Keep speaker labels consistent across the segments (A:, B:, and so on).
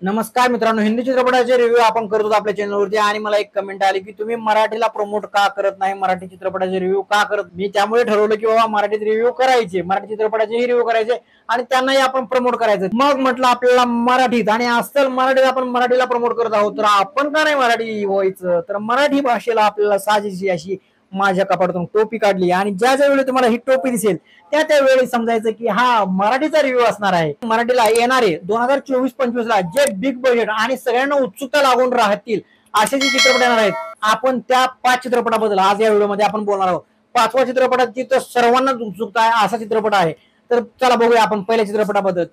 A: नमस्कार मित्रांनो, हिंदी चित्रपटाचे रिव्ह्यू आपण करतो आपल्या चॅनलवरती आणि मला एक कमेंट आली की तुम्ही मराठीला प्रमोट का करत नाही, मराठी चित्रपटाचे रिव्ह्यू का करत. मी त्यामुळे ठरवलं की बाबा मराठीत रिव्ह्यू करायचे, मराठी चित्रपटाचेही रिव्ह्यू करायचे आणि त्यांनाही आपण प्रमोट करायचं. मग म्हटलं आपल्याला मराठीत आणि अस्सल मराठीत आपण मराठीला प्रमोट करत आहोत, तर आपण का नाही मराठी व्हायचं. तर मराठी भाषेला आपल्याला साजेशी अशी माझ्या कपाटातून टोपी काढली आणि ज्या ज्या वेळी तुम्हाला ही टोपी दिसेल त्या वेळी समजायचं की हा मराठीचा रिव्ह्यू असणार आहे. मराठीला येणारे 2024-25 ला जे बिग बजेट आणि सगळ्यांना उत्सुकता लागून राहतील असे जे चित्रपट येणार आहेत, आपण त्या 5 चित्रपटाबद्दल आज या व्हिडिओमध्ये आपण बोलणार आहोत. 5व्या चित्रपटाची तर सर्वांनाच उत्सुकता आहे असा चित्रपट आहे. तर चला बघूया आपण पहिल्या चित्रपटाबद्दल.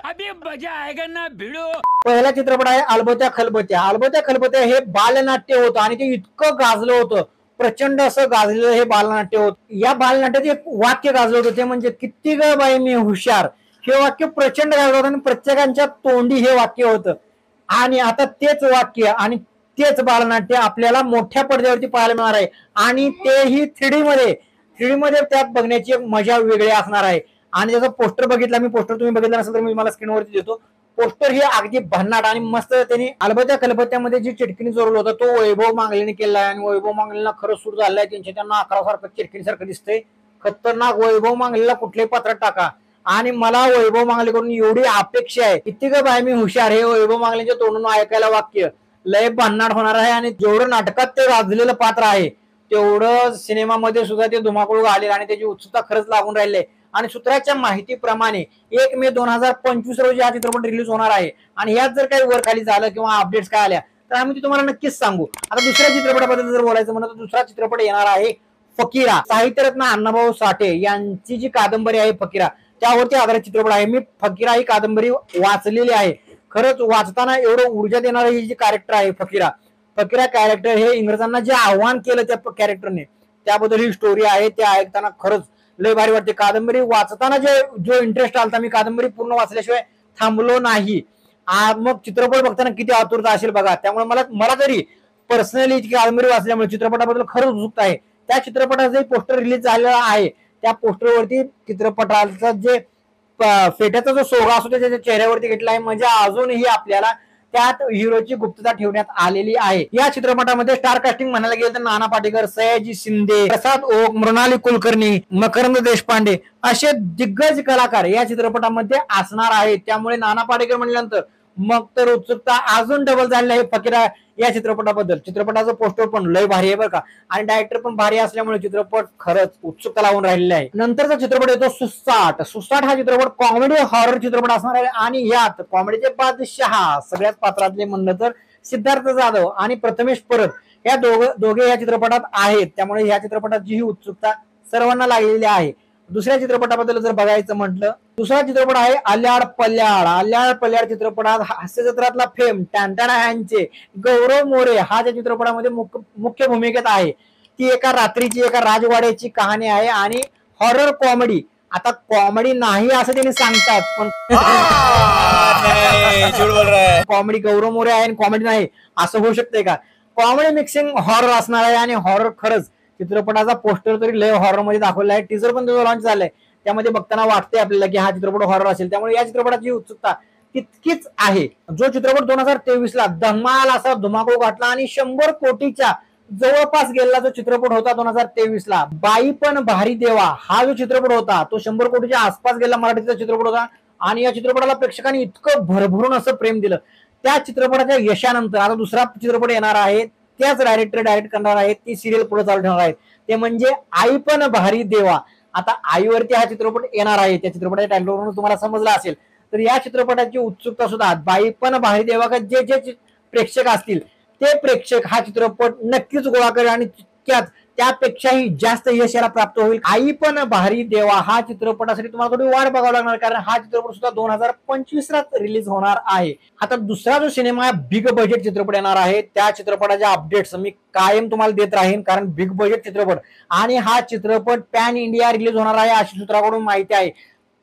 B: अभी मजा आएगा ना भिडो.
A: पहिला चित्रपट आहे अलबत्या खलबत्या. अलबत्या खलबत्या हे बालनाट्य होतं आणि ते इतकं गाजलं होतं, प्रचंड असं गाजलेलं हे बालनाट्य होतं. या बालनाट्यात एक वाक्य गाजलं होतं, ते म्हणजे किती ग बाई मी हुशार. हे वाक्य प्रचंड गाजलं होतं आणि प्रत्येकाच्या तोंडी हे वाक्य होतं. आणि आता तेच वाक्य आणि तेच बालनाट्य आपल्याला मोठ्या पडद्यावरती पाहायला मिळणार आहे आणि तेही 3D मध्ये त्यात बघण्याची एक मजा वेगळी असणार आहे. आणि त्याचा पोस्टर बघितला मी, पोस्टर तुम्ही बघितला नसेल तर मी मला स्क्रीनवरती देतो. पोस्टर हे अगदी भन्नाट आणि मस्त त्यांनी अलबत्या खलबत्त्यामध्ये जी चिटकिनी चोरलं होतं तो वैभव मांगलेने केलाय आणि वैभव मांगलेला खरंच सूट झालाय. त्यांना आकारासारखं चिटकिनीसारखं दिसतंय. खतरनाक. वैभव मांगलेला कुठल्याही पात्रात टाका. आणि मला वैभव मांगलेकडून एवढी अपेक्षा आहे, किती ग बाय मी हुशार हे वैभव मांगलेच्या तोंडून ऐकायला वाक्य लय भन्नाट होणार आहे. आणि जेवढं नाटकात ते गाजलेलं पात्र आहे तेवढं सिनेमामध्ये सुद्धा ते धुमाकूळ घालेल आणि त्याची उत्सुकता खरंच लागून राहिली आहे. आणि सूत्राच्या माहितीप्रमाणे 1 मे 2025 रोजी हा चित्रपट रिलीज होणार आहे. आणि यात जर काही वर खाली झालं किंवा अपडेट्स काय आल्या तर आम्ही तुम्हाला नक्कीच सांगू. आता दुसऱ्या चित्रपटाबद्दल जर बोलायचं म्हणलं तर दुसरा चित्रपट येणार आहे फकीरा. साहित्यरत्न अण्णाभाऊ साठे यांची जी कादंबरी आहे फकीरा, त्यावरती आधारित चित्रपट आहे. मी फकीरा ही कादंबरी वाचलेली आहे. खरंच वाचताना एवढं ऊर्जा देणारं ही जी कॅरेक्टर आहे फकीरा कॅरेक्टर हे इंग्रजांना जे आव्हान केलं त्या कॅरेक्टरने, त्याबद्दल ही स्टोरी आहे. ते ऐकताना खरंच लय भारी वाटते. कादंबरी वाचताना जो इंटरेस्ट आलता, मी कादंबरी पूर्ण वाचल्याशिवाय थांबलो नाही. मग चित्रपट बघताना किती आतुरता असेल बघा. त्यामुळे मला तरी पर्सनली कादंबरी वाचल्यामुळे चित्रपटाबद्दल खरंच उत्सुकता आहे. त्या चित्रपटाचं पोस्टर रिलीज झालेला आहे. त्या पोस्टरवरती चित्रपटाचा जे फेट्याचा जो सोगा असतो त्याच्या चेहऱ्यावरती घेतला आहे. म्हणजे अजूनही आपल्याला त्यात हिरोची गुप्तता ठेवण्यात आलेली आहे. या चित्रपटामध्ये स्टार कास्टिंग म्हणायला गेलं तर नाना पाटेकर, सयाजी शिंदे, प्रसाद ओक, मृणाली कुलकर्णी, मकरंद देशपांडे असे दिग्गज कलाकार या चित्रपटामध्ये असणार आहेत. त्यामुळे नाना पाटेकर म्हणल्यानंतर मग तर उत्सुकता अजून डबल झालेली आहे फकीरा या चित्रपटाबद्दल. चित्रपटाचं पोस्टर पण लय भारी आहे बरं का आणि डायरेक्टर पण भारी असल्यामुळे चित्रपट खरंच उत्सुकता लावून राहिलेला आहे. नंतरचा चित्रपट येतो सुसाट हा चित्रपट कॉमेडी हॉरर चित्रपट असणार आहे आणि यात कॉमेडीचे बादशहा सगळ्याच पात्रातले म्हणलं तर सिद्धार्थ जाधव आणि प्रथमेश परब या दोघे या चित्रपटात आहेत. त्यामुळे या चित्रपटाची ही उत्सुकता सर्वांना लागलेली आहे. दुसऱ्या चित्रपटाबद्दल जर बघायचं म्हटलं, दुसरा चित्रपट आहे आल्याड पल्याड चित्रपटात हास्य जत्रातला फेम टॅन्टाना यांचे गौरव मोरे हा त्या चित्रपटामध्ये मुख्य भूमिकेत आहे. ती एका रात्रीची एका राजवाड्याची कहाणी आहे आणि हॉरर कॉमेडी. आता कॉमेडी नाही असं त्यांनी सांगतात पण कॉमेडी गौरव मोरे आहे आणि कॉमेडी नाही असं होऊ शकतंय का. कॉमेडी मिक्सिंग हॉरर असणार आहे आणि हॉरर खरंच चित्रपटाचा पोस्टर तरी लय हॉरर मध्ये दाखवला आहे. टीजर पण त्याचा लॉन्च झालाय. त्यामध्ये बघताना वाटतंय आपल्याला की हा चित्रपट हॉरर असेल. त्यामुळे या चित्रपटाची उत्सुकता तितकीच आहे. जो चित्रपट 2023 ला धमाल असा धुमाकूळ घातला आणि 100 कोटीच्या जवळपास गेलेला जो चित्रपट होता 2023 ला, बाई पण भारी देवा हा जो चित्रपट होता तो 100 कोटीच्या आसपास गेला मराठीचा चित्रपट होता. आणि या चित्रपटाला प्रेक्षकांनी इतकं भरभरून असं प्रेम दिलं. त्या चित्रपटाच्या यशानंतर आता दुसरा चित्रपट येणार आहे. त्याच डायरेक्टर डायरेक्ट करणार आहेत. ती सिरियल पुढे चालू ठेवणार आहेत. ते म्हणजे आई पण भारी देवा. आता आईवरती हा चित्रपट येणार आहे. त्या चित्रपटाच्या टायटलवरून तुम्हाला समजलं असेल. तर या चित्रपटाची उत्सुकता सुद्धा बाई पण भारी देवा का जे प्रेक्षक असतील ते प्रेक्षक हा चित्रपट नक्कीच गोळा करेल आणि त्यापेक्षाही जास्त यश याला प्राप्त होईल. आई पण भारी देवा हा चित्रपटासाठी तुम्हाला थोडी वाट बघावं लागणार कारण हा चित्रपट सुद्धा 2025 ला रिलीज होणार आहे. आता दुसरा जो सिनेमा बिग बजेट चित्रपट येणार आहे त्या चित्रपटाच्या अपडेट्स मी कायम तुम्हाला देत राहीन कारण बिग बजेट चित्रपट आणि हा चित्रपट पॅन इंडिया रिलीज होणार आहे अशी सूत्राकडून माहिती आहे.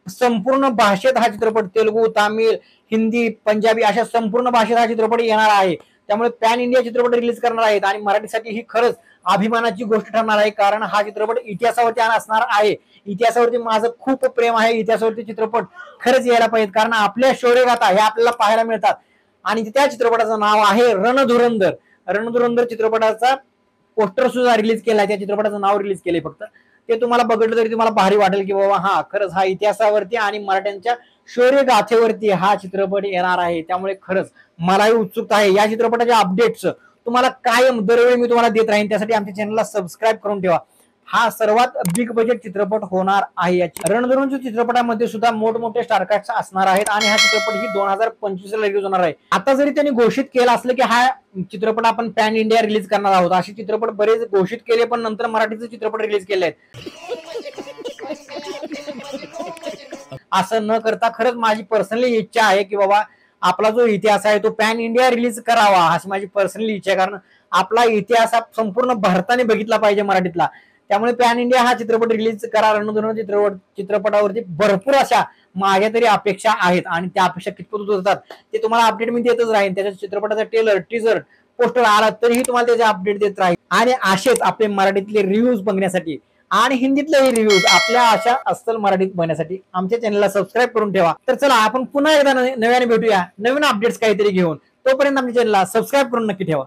A: संपूर्ण भाषेत हा चित्रपट तेलुगू, तामिळ, हिंदी, पंजाबी अशा संपूर्ण भाषेत हा चित्रपट येणार आहे. त्यामुळे पॅन इंडिया चित्रपट रिलीज करणार आहेत आणि मराठीसाठी ही खरंच अभिमानाची गोष्ट ठरणार आहे, कारण हा चित्रपट इतिहासावरती असणार आहे. इतिहासावरती माझं खूप प्रेम आहे. इतिहासावरती चित्रपट खरंच यायला पाहिजेत, कारण आपल्या शौर्यगाथा ह्या आपल्याला पाहायला मिळतात. आणि त्या चित्रपटाचं नाव आहे रणधुरंधर. रणधुरंधर चित्रपटाचा पोस्टर सुद्धा रिलीज केलाय, त्या चित्रपटाचं नाव रिलीज केलंय फक्त. ते तुम्हाला बघितलं तरी तुम्हाला भारी वाटेल की बाबा हा खरंच हा इतिहासावरती आणि मराठ्यांच्या शौर्य गाथेवरती हा चित्रपट येणार आहे. त्यामुळे खरंच मलाही उत्सुकता आहे. या चित्रपटाच्या अपडेट्स तुम्हाला कायम दरवेळी मी तुम्हाला देत राहीन. त्यासाठी आमच्या चॅनलला सबस्क्राईब करून ठेवा. हा सर्वात बिग बजेट चित्रपट होणार आहे. याची रणधुरंधर चित्रपटामध्ये सुद्धा मोठमोठे स्टारकास्ट असणार आहेत आणि हा चित्रपट ही 2025 ला रिलीज होणार आहे. आता जरी त्यांनी घोषित केलं असलं की हा चित्रपट आपण पॅन इंडिया रिलीज करणार आहोत, असे चित्रपट बरेच घोषित केले, पण नंतर मराठीचे चित्रपट रिलीज केले आहेत. असं न करता खरंच माझी पर्सनली इच्छा आहे की बाबा आपला जो इतिहास आहे तो पॅन इंडिया रिलीज करावा, अशी माझी पर्सनली इच्छा आहे. कारण आपला इतिहास संपूर्ण भारताने बघितला पाहिजे मराठीतला. त्यामुळे पॅन इंडिया हा चित्रपट रिलीज करा. रणधुरंधर चित्रपटावरती भरपूर अशा माझ्या तरी अपेक्षा आहेत आणि त्या अपेक्षा कितपत होतात ते तुम्हाला अपडेट मी देतच राहीन. त्याच्या चित्रपटाचा ट्रेलर, टीजर, पोस्टर आला तरीही तुम्हाला त्याचे अपडेट देत राहील. आणि असेच आपले मराठीतले रिव्ह्यूज बघण्यासाठी आणि हिंदीतलेही रिव्ह्यूज आपल्या अशा अस्सल मराठीत बघण्यासाठी आमच्या चॅनलला सबस्क्राईब करून ठेवा. तर चला आपण पुन्हा एकदा नव्याने भेटूया, नवीन अपडेट्स काहीतरी घेऊन. तोपर्यंत आमच्या चॅनलला सबस्क्राईब करून नक्की ठेवा.